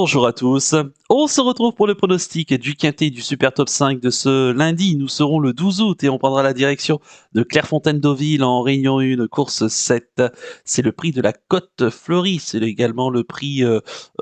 Bonjour à tous. On se retrouve pour le pronostic du quintet du Super Top 5 de ce lundi. Nous serons le 12 août et on prendra la direction de Clairefontaine-Deauville en Réunion 1, course 7. C'est le prix de la Côte Fleurie. C'est également le prix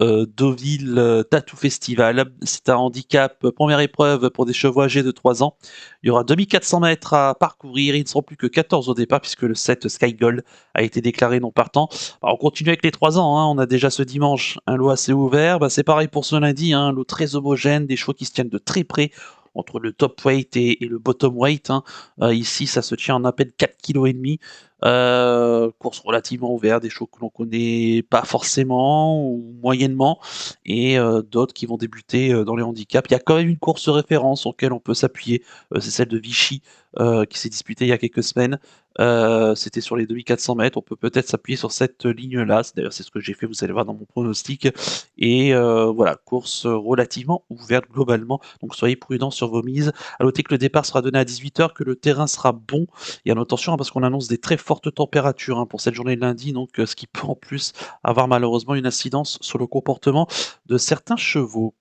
Deauville Tattoo Festival. C'est un handicap première épreuve pour des chevaux âgés de 3 ans. Il y aura 2400 mètres à parcourir. Il ne seront plus que 14 au départ puisque le 7 Sky Gold a été déclaré non partant. Alors, on continue avec les 3 ans, hein. On a déjà ce dimanche un lot assez ouvert. C'est pareil pour ce lundi, hein. Un lot très homogène, des chevaux qui se tiennent de très près entre le top weight et le bottom weight, hein. Ici, ça se tient en à peine 4,5 kg. Course relativement ouverte, des chevaux que l'on connaît pas forcément ou moyennement, et d'autres qui vont débuter dans les handicaps. Il y a quand même une course référence auquel on peut s'appuyer, c'est celle de Vichy, qui s'est disputée il y a quelques semaines. C'était sur les 2400 mètres. On peut peut-être s'appuyer sur cette ligne-là. D'ailleurs, c'est ce que j'ai fait, vous allez voir dans mon pronostic. Et voilà, course relativement ouverte globalement. Donc soyez prudents sur vos mises. À noter que le départ sera donné à 18h, que le terrain sera bon. Et attention, hein, parce qu'on annonce des très fortes températures, hein, pour cette journée de lundi. Donc ce qui peut en plus avoir malheureusement une incidence sur le comportement de certains chevaux.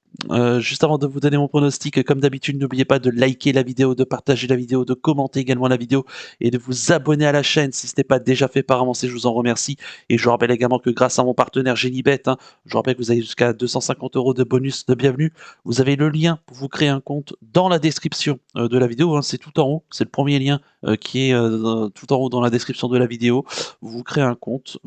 Juste avant de vous donner mon pronostic, comme d'habitude, n'oubliez pas de liker la vidéo, de partager la vidéo, de commenter également la vidéo et de vous abonner à la chaîne si ce n'est pas déjà fait par avancé, je vous en remercie. Et je vous rappelle également que grâce à mon partenaire Génibet, hein, je vous rappelle que vous avez jusqu'à 250 € de bonus de bienvenue. Vous avez le lien pour vous créer un compte dans la description de la vidéo, hein. C'est tout en haut, c'est le premier lien qui est tout en haut dans la description de la vidéo. Vous créez un compte,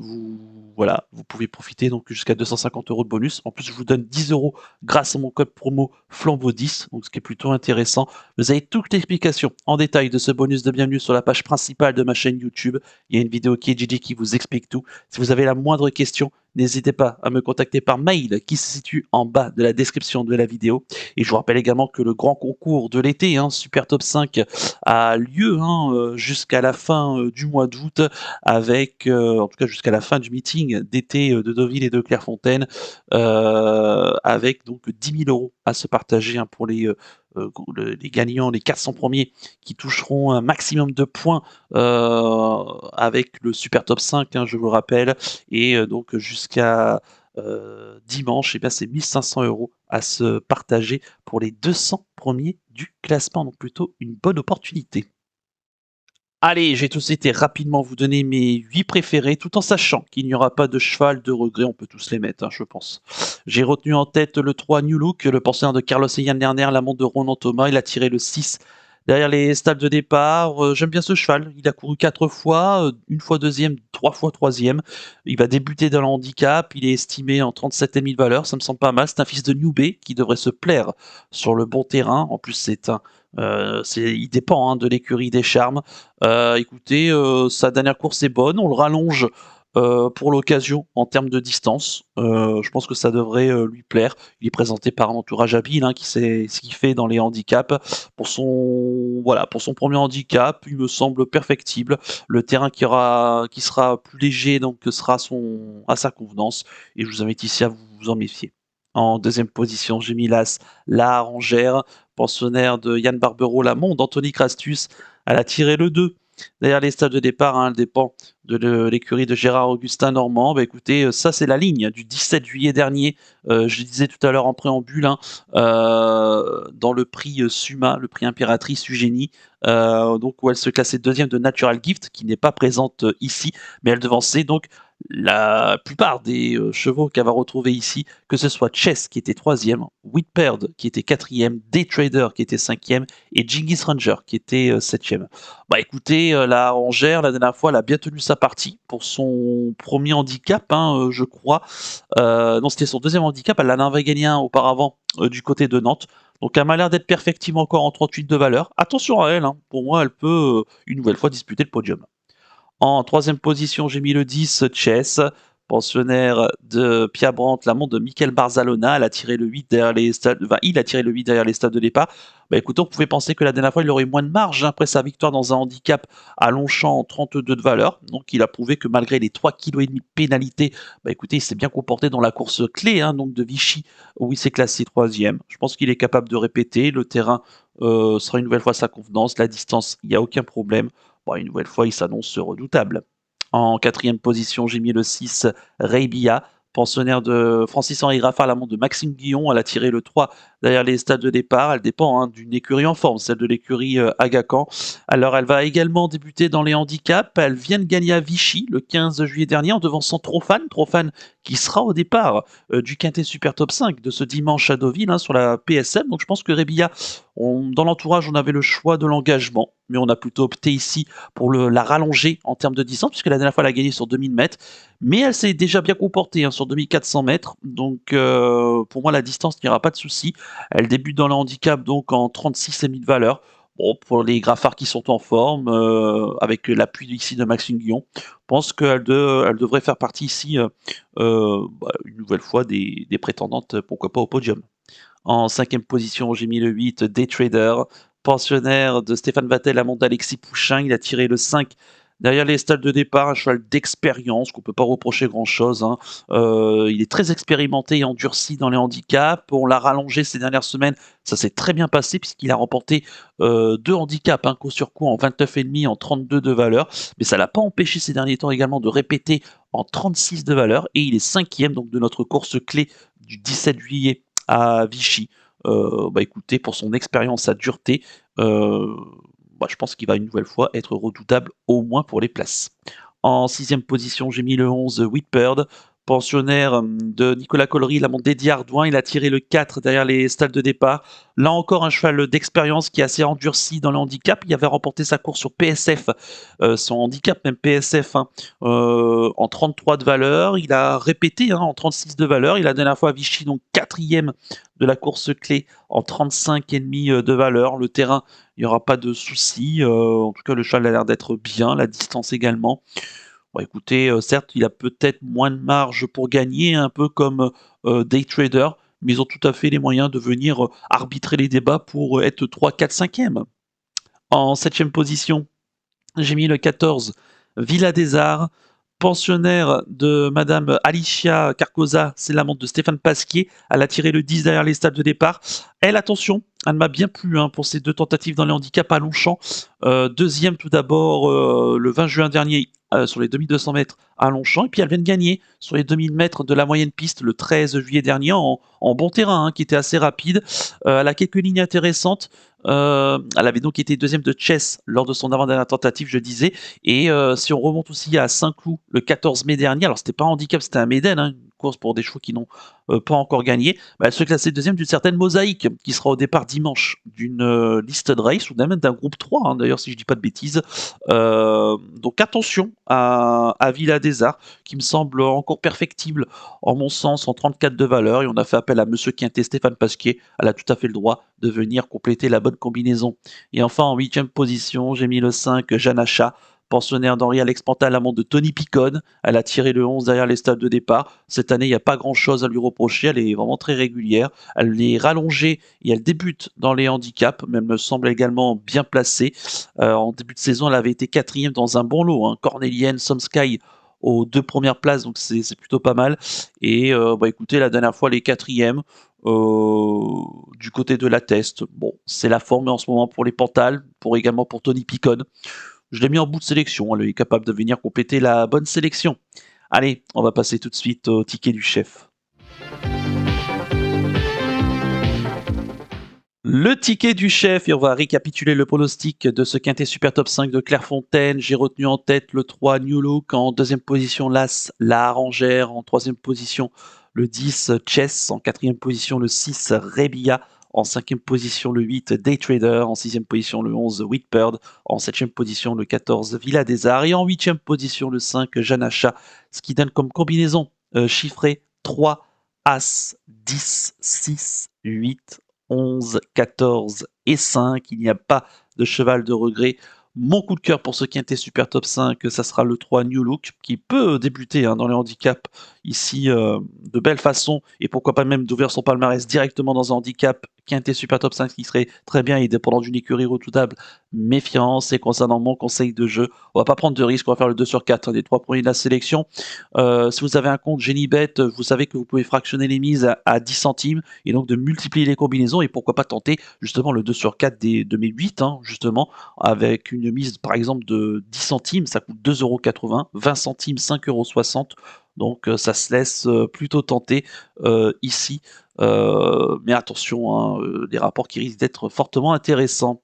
voilà, vous pouvez profiter donc jusqu'à 250 € de bonus. En plus, je vous donne 10 € grâce à mon code promo Flambeau10, donc ce qui est plutôt intéressant. Vous avez toute l'explication en détail de ce bonus de bienvenue sur la page principale de ma chaîne YouTube. Il y a une vidéo qui est dédiée qui vous explique tout. Si vous avez la moindre question, n'hésitez pas à me contacter par mail qui se situe en bas de la description de la vidéo. Et je vous rappelle également que le grand concours de l'été, hein, Super Top 5, a lieu, hein, jusqu'à la fin du mois d'août, avec, en tout cas jusqu'à la fin du meeting d'été de Deauville et de Clairefontaine, avec donc 10 000 € à se partager, hein, pour les gagnants, les 400 premiers qui toucheront un maximum de points avec le Super Top 5, hein, je vous rappelle. Et donc jusqu'à dimanche, et bien c'est 1500 € à se partager pour les 200 premiers du classement. Donc plutôt une bonne opportunité. Allez, j'ai tout été rapidement vous donner mes 8 préférés, tout en sachant qu'il n'y aura pas de cheval de regret, on peut tous les mettre, hein, je pense. J'ai retenu en tête le 3 New Look, le pensionnaire de Carlos et Yann Lerner, la montre de Ronan Thomas. Il a tiré le 6 derrière les stalles de départ. J'aime bien ce cheval, il a couru 4 fois, une fois deuxième, 3 fois troisième. Il va débuter dans le handicap, il est estimé en 37 000 valeurs, ça me semble pas mal. C'est un fils de New Bay qui devrait se plaire sur le bon terrain. En plus, il dépend, hein, de l'écurie des Charmes. Écoutez, sa dernière course est bonne, on le rallonge pour l'occasion en termes de distance. Je pense que ça devrait lui plaire. Il est présenté par un entourage habile, hein, qui sait ce qu'il fait dans les handicaps. Pour son premier handicap, il me semble perfectible. Le terrain qui sera plus léger, donc sera à sa convenance. Et je vous invite ici à vous en méfier. En deuxième position, j'ai mis la Arrangère, pensionnaire de Yann Barbero, Lamont, d'Anthony Crastus. Elle a tiré le 2. Derrière les stades de départ, hein, elle dépend de l'écurie de Gérard Augustin Normand. Écoutez, ça c'est la ligne du 17 juillet dernier. Je le disais tout à l'heure en préambule, hein, dans le prix Suma, le prix Impératrice Eugénie, donc où elle se classait deuxième de Natural Gift, qui n'est pas présente ici, mais elle devançait donc la plupart des chevaux qu'elle va retrouver ici, que ce soit Chess qui était troisième, Whitperd qui était quatrième, Daytrader qui était cinquième et Genghis Ranger qui était septième. Écoutez, la Rangère, la dernière fois, elle a bien tenu sa partie pour son premier handicap, hein, je crois. Non, c'était son deuxième handicap, elle en avait gagné un auparavant du côté de Nantes. Donc elle m'a l'air d'être perfective encore en 38 de valeur. Attention à elle, hein. Pour moi, elle peut une nouvelle fois disputer le podium. En troisième position, j'ai mis le 10 Chess, pensionnaire de Pia Brandt, la montre de Michael Barzalona. Elle a tiré le 8 derrière les stades, enfin, il a tiré le 8 derrière les stades de départ. Écoutez, on pouvait penser que la dernière fois, il aurait moins de marge, hein, après sa victoire dans un handicap à Longchamp en 32 de valeur. Donc, il a prouvé que malgré les 3,5 kg de pénalité, écoutez, il s'est bien comporté dans la course clé, hein, donc de Vichy, où il s'est classé troisième. Je pense qu'il est capable de répéter. Le terrain sera une nouvelle fois sa convenance. La distance, il n'y a aucun problème. Une nouvelle fois, il s'annonce redoutable. En quatrième position, j'ai mis le 6 Reybia, pensionnaire de Francis-Henri Graffard, l'amant de Maxime Guillon. Elle a tiré le 3 derrière les stades de départ. Elle dépend d'une écurie en forme, celle de l'écurie Agacan. Alors, elle va également débuter dans les handicaps. Elle vient de gagner à Vichy le 15 juillet dernier en devançant Trophane qui sera au départ du Quintet Super Top 5 de ce dimanche à Deauville sur la PSM. Donc, je pense que Rébilla, dans l'entourage, on avait le choix de l'engagement, mais on a plutôt opté ici pour la rallonger en termes de distance, puisque la dernière fois, elle a gagné sur 2000 mètres. Mais elle s'est déjà bien comportée sur 2400 mètres. Donc, pour moi, la distance n'y aura pas de souci. Elle débute dans le handicap donc en 36,5 de valeur. Bon, pour les Graffards qui sont en forme, avec l'appui ici de Maxime Guillon, je pense qu'elle devrait faire partie ici, une nouvelle fois, des prétendantes, pourquoi pas, au podium. En 5e position, j'ai mis le 8, Daytrader, pensionnaire de Stéphane Vattel, amant d'Alexis Pouchin. Il a tiré le 5 derrière les stades de départ, un cheval d'expérience qu'on ne peut pas reprocher grand-chose. Il est très expérimenté et endurci dans les handicaps. On l'a rallongé ces dernières semaines. Ça s'est très bien passé puisqu'il a remporté 2 handicaps, coup sur coup en 29,5, en 32 de valeur. Mais ça ne l'a pas empêché ces derniers temps également de répéter en 36 de valeur. Et il est 5e donc, de notre course clé du 17 juillet à Vichy. Écoutez, pour son expérience, sa dureté, je pense qu'il va une nouvelle fois être redoutable, au moins pour les places. En 6e position, j'ai mis le 11, Whitbird, pensionnaire de Nicolas Collery, l'amant d'Eddie Ardouin. Il a tiré le 4 derrière les stades de départ. Là encore, un cheval d'expérience qui est assez endurci dans le handicap. Il avait remporté sa course sur PSF, son handicap même PSF, en 33 de valeur. Il a répété en 36 de valeur. Il a la dernière fois à Vichy, donc 4e de la course clé en 35,5 de valeur. Le terrain, il n'y aura pas de souci. En tout cas, le cheval a l'air d'être bien, la distance également. Bon, écoutez, certes, il a peut-être moins de marge pour gagner, un peu comme Daytrader, mais ils ont tout à fait les moyens de venir arbitrer les débats pour être 3, 4, 5e. En 7e position, j'ai mis le 14, Villa des Arts, pensionnaire de Madame Alicia Carcosa, c'est l'amante de Stéphane Pasquier. Elle a tiré le 10 derrière les stades de départ. Elle, attention, elle m'a bien plu pour ses 2 tentatives dans les handicaps à Longchamp. Deuxième tout d'abord le 20 juin dernier sur les 2200 mètres à Longchamp. Et puis elle vient de gagner sur les 2000 mètres de la moyenne piste le 13 juillet dernier en bon terrain, qui était assez rapide. Elle a quelques lignes intéressantes. Elle avait donc été deuxième de Chess lors de son avant-dernière tentative, je disais. Et si on remonte aussi à Saint-Cloud le 14 mai dernier, alors c'était pas un handicap, c'était un Méden, une course pour des chevaux qui n'ont pas encore gagné, elle se classait deuxième d'une certaine Mosaïque, qui sera au départ dimanche d'une liste de race, ou même d'un groupe 3, d'ailleurs, si je dis pas de bêtises. Donc attention à Villa des Arts, qui me semble encore perfectible, en mon sens, en 34 de valeur, et on a fait appel à Monsieur Quintet, Stéphane Pasquier. Elle a tout à fait le droit de venir compléter la bonne combinaison. Et enfin, en 8e position, j'ai mis le 5, Jeanne Achat, pensionnaire d'Henri-Alex Pantal, l'amant de Tony Picone. Elle a tiré le 11 derrière les stades de départ. Cette année, il n'y a pas grand-chose à lui reprocher. Elle est vraiment très régulière. Elle est rallongée et elle débute dans les handicaps, mais elle me semble également bien placée. En début de saison, elle avait été 4e dans un bon lot. Cornélienne, Somsky aux 2 premières places, donc c'est plutôt pas mal. Et écoutez, la dernière fois, les 4e. Du côté de la test, bon, c'est la forme en ce moment pour les Pantal, également pour Tony Picone. Je l'ai mis en bout de sélection, elle est capable de venir compléter la bonne sélection. Allez, on va passer tout de suite au ticket du chef. Le ticket du chef, et on va récapituler le pronostic de ce quintet Super Top 5 de Clairefontaine. J'ai retenu en tête le 3 New Look, en 2e position l'As La Arrangère, en 3e position le 10 Chess, en 4e position le 6 Rebilla, en 5e position le 8 Daytrader, en 6e position le 11 Whitbird, en 7e position le 14 Villa des Arts et en 8e position le 5 Jeanne Achat, ce qui donne comme combinaison chiffrée 3, As, 10, 6, 8, 11, 14 et 5. Il n'y a pas de cheval de regret. Mon coup de cœur pour ce quintet Super Top 5, ça sera le 3 New Look, qui peut débuter dans les handicaps ici de belle façon, et pourquoi pas même d'ouvrir son palmarès directement dans un handicap quintet Super Top 5 qui serait très bien et dépendant d'une écurie redoutable. Méfiance. Et concernant mon conseil de jeu, on va pas prendre de risque, on va faire le 2 sur 4 des 3 premiers de la sélection. Si vous avez un compte Genibet, vous savez que vous pouvez fractionner les mises à 10 centimes et donc de multiplier les combinaisons, et pourquoi pas tenter justement le 2 sur 4 de mes 8, justement, avec une mise par exemple de 10 centimes, ça coûte 2,80 €, 20 centimes, 5,60 €. Donc ça se laisse plutôt tenter ici. Mais attention, hein, des rapports qui risquent d'être fortement intéressants.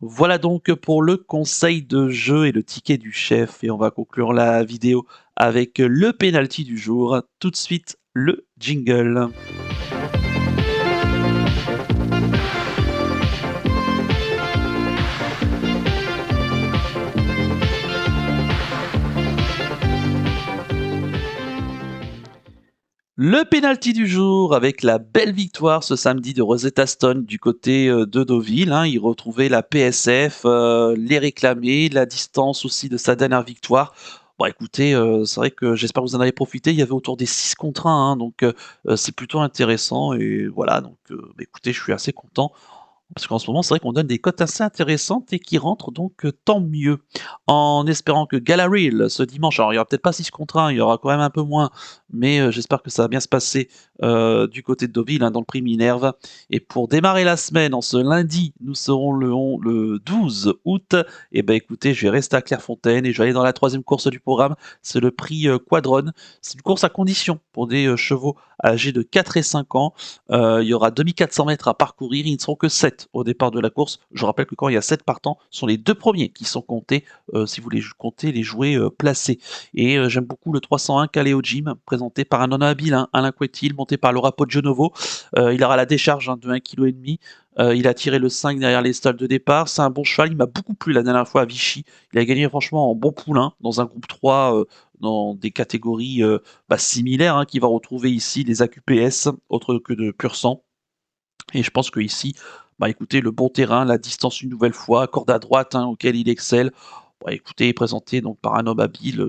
Voilà donc pour le conseil de jeu et le ticket du chef. Et on va conclure la vidéo avec le penalty du jour. Tout de suite, le jingle. Le penalty du jour avec la belle victoire ce samedi de Rosetta Stone du côté de Deauville, hein. Il retrouvait la PSF, les réclamait, la distance aussi de sa dernière victoire. Bon écoutez, c'est vrai que j'espère que vous en avez profité. Il y avait autour des 6 contre 1, hein, donc c'est plutôt intéressant et voilà donc bah, écoutez, je suis assez content. Parce qu'en ce moment, c'est vrai qu'on donne des cotes assez intéressantes et qui rentrent donc tant mieux. En espérant que Galaril ce dimanche, alors il y aura peut-être pas 6 contre 1, il y aura quand même un peu moins, mais j'espère que ça va bien se passer du côté de Deauville, hein, dans le prix Minerve. Et pour démarrer la semaine, en ce lundi, nous serons le 12 août. Et ben écoutez, je vais rester à Clairefontaine et je vais aller dans la troisième course du programme. C'est le prix Quadron. C'est une course à condition pour des chevaux âgés de 4 et 5 ans. Il y aura 2400 mètres à parcourir, ils ne seront que 7 au départ de la course. Je rappelle que quand il y a 7 partants, ce sont les 2 premiers qui sont comptés, si vous voulez compter les jouets placés. Et j'aime beaucoup le 301 Calais Gym, présenté par un homme habile, hein, Alain Couetil, monté par Laura Poggionovo. Il aura la décharge, hein, de 1,5 kg. Il a tiré le 5 derrière les stalles de départ. C'est un bon cheval. Il m'a beaucoup plu la dernière fois à Vichy. Il a gagné franchement en bon poulain dans un groupe 3, dans des catégories bah, similaires, hein, qu'il va retrouver ici, les AQPS, autre que de pur sang. Et je pense que ici, bah écoutez, le bon terrain, la distance une nouvelle fois, corde à droite, hein, auquel il excelle. Bah écoutez, présenté donc par un homme habile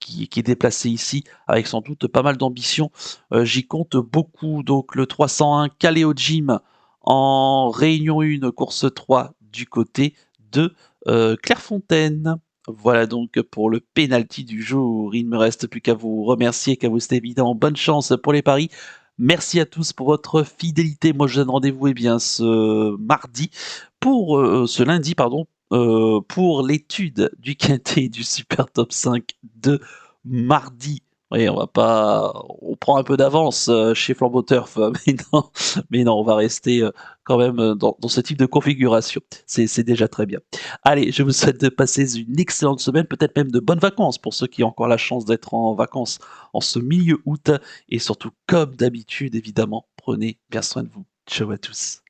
qui est déplacé ici avec sans doute pas mal d'ambition. J'y compte beaucoup. Donc le 301 Caléo Gym en Réunion 1, course 3 du côté de Clairefontaine. Voilà donc pour le penalty du jour. Il ne me reste plus qu'à vous remercier, qu'à vous souhaiter évidemment bonne chance pour les paris. Merci à tous pour votre fidélité. Moi, je vous donne rendez-vous ce lundi, pardon, pour l'étude du quintet du Super Top 5 de mardi. Oui, on prend un peu d'avance chez Flambeau Turf, mais non, on va rester quand même dans ce type de configuration. C'est déjà très bien. Allez, je vous souhaite de passer une excellente semaine, peut-être même de bonnes vacances pour ceux qui ont encore la chance d'être en vacances en ce milieu août. Et surtout, comme d'habitude, évidemment, prenez bien soin de vous. Ciao à tous.